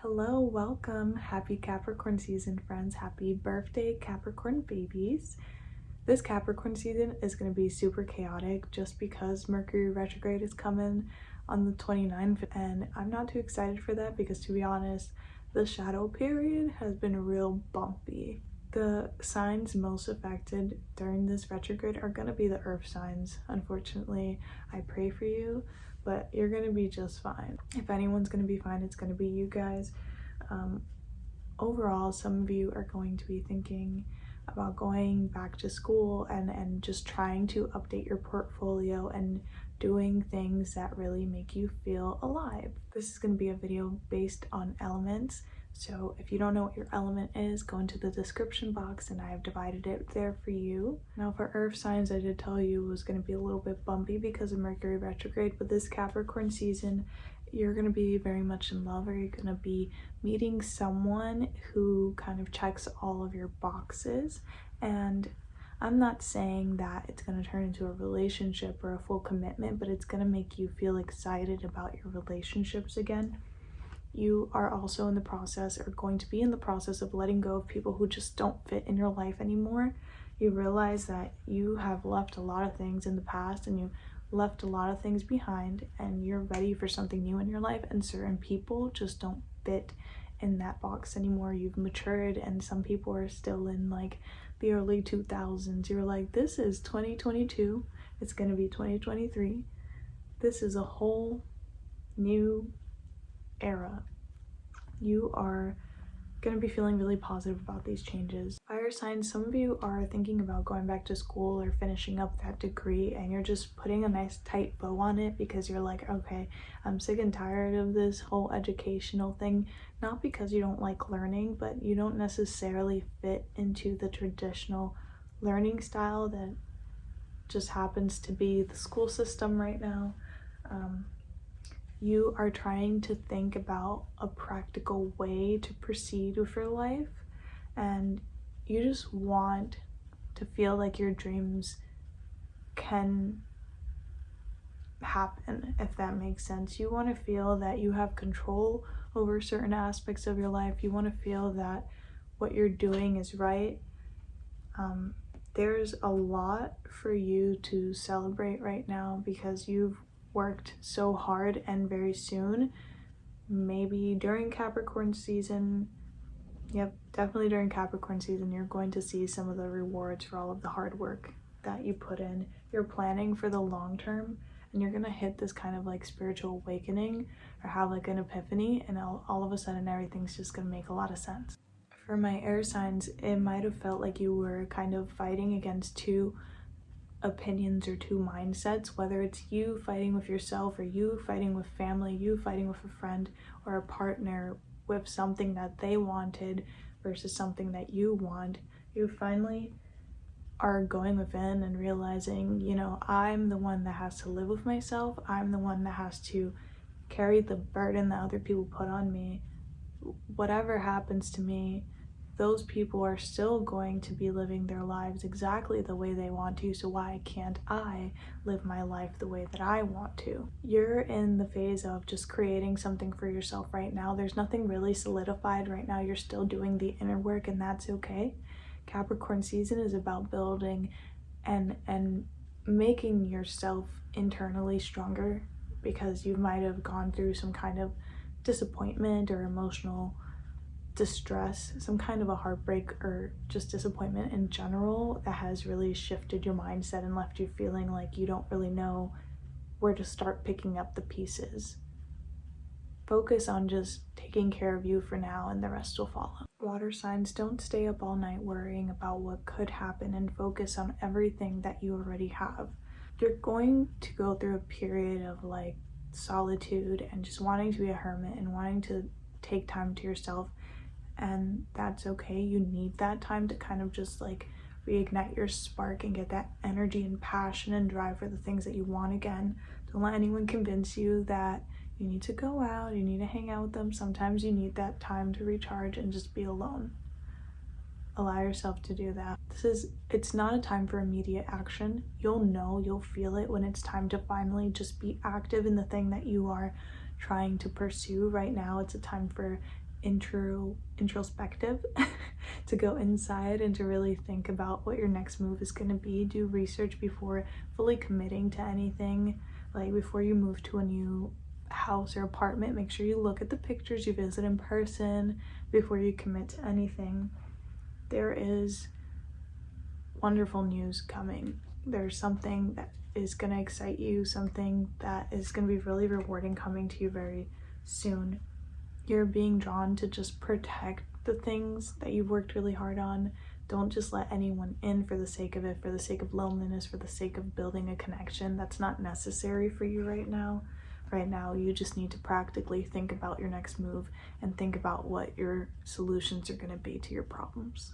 Hello, welcome. Happy Capricorn season, friends. Happy birthday, Capricorn babies. This Capricorn season is going to be super chaotic just because Mercury retrograde is coming on the 29th, and I'm not too excited for that because, to be honest, the shadow period has been real bumpy. The signs most affected during this retrograde are going to be the earth signs. Unfortunately, I pray for you, but you're going to be just fine. If anyone's going to be fine, it's going to be you guys. Overall, some of you are going to be thinking about going back to school and just trying to update your portfolio and doing things that really make you feel alive. This is going to be a video based on elements. So if you don't know what your element is, go into the description box and I have divided it there for you. Now for earth signs, I did tell you it was going to be a little bit bumpy because of Mercury retrograde, but this Capricorn season, you're going to be very much in love, or you're going to be meeting someone who kind of checks all of your boxes. And I'm not saying that it's going to turn into a relationship or a full commitment, but it's going to make you feel excited about your relationships again. You are also in the process, or going to be in the process, of letting go of people who just don't fit in your life anymore. You realize that you have left a lot of things in the past and you left a lot of things behind, and you're ready for something new in your life, and certain people just don't fit in that box anymore. You've matured, and some people are still in like the early 2000s. You're like, this is 2022, it's gonna be 2023. This is a whole new era. You are going to be feeling really positive about these changes. Fire signs, some of you are thinking about going back to school or finishing up that degree, and you're just putting a nice tight bow on it because you're like, okay, I'm sick and tired of this whole educational thing. Not because you don't like learning, but you don't necessarily fit into the traditional learning style that just happens to be the school system right now. You are trying to think about a practical way to proceed with your life, and you just want to feel like your dreams can happen, if that makes sense. You want to feel that you have control over certain aspects of your life. You want to feel that what you're doing is right. There's a lot for you to celebrate right now because you've worked so hard, and very soon, maybe during Capricorn season, definitely during Capricorn season, you're going to see some of the rewards for all of the hard work that you put in. You're planning for the long term, and you're gonna hit this kind of like spiritual awakening or have like an epiphany, and all of a sudden everything's just gonna make a lot of sense. For my air signs, it might have felt like you were kind of fighting against two opinions or two mindsets, whether it's you fighting with yourself or you fighting with family, you fighting with a friend or a partner with something that they wanted versus something that you want. You finally are going within and realizing, you know, I'm the one that has to live with myself. I'm the one that has to carry the burden that other people put on me. Whatever happens to me, those people are still going to be living their lives exactly the way they want to, so why can't I live my life the way that I want to? You're in the phase of just creating something for yourself right now. There's nothing really solidified right now. You're still doing the inner work, and that's okay. Capricorn season is about building and making yourself internally stronger, because you might have gone through some kind of disappointment or emotional distress, some kind of a heartbreak or just disappointment in general that has really shifted your mindset and left you feeling like you don't really know where to start picking up the pieces. Focus on just taking care of you for now, and the rest will follow. Water signs, don't stay up all night worrying about what could happen, and focus on everything that you already have. You're going to go through a period of like solitude and just wanting to be a hermit and wanting to take time to yourself, and that's okay. You need that time to kind of just like reignite your spark and get that energy and passion and drive for the things that you want again. Don't let anyone convince you that you need to go out, you need to hang out with them. Sometimes you need that time to recharge and just be alone. Allow yourself to do that. It's not a time for immediate action. You'll feel it when it's time to finally just be active in the thing that you are trying to pursue. Right now, it's a time for introspective to go inside and to really think about what your next move is going to be. Do research before fully committing to anything. Like before you move to a new house or apartment, make sure you look at the pictures, you visit in person before you commit to anything. There is wonderful news coming. There's something that is going to excite you, something that is going to be really rewarding coming to you very soon. You're being drawn to just protect the things that you've worked really hard on. Don't just let anyone in for the sake of it, for the sake of loneliness, for the sake of building a connection. That's not necessary for you right now. Right now, you just need to practically think about your next move and think about what your solutions are going to be to your problems.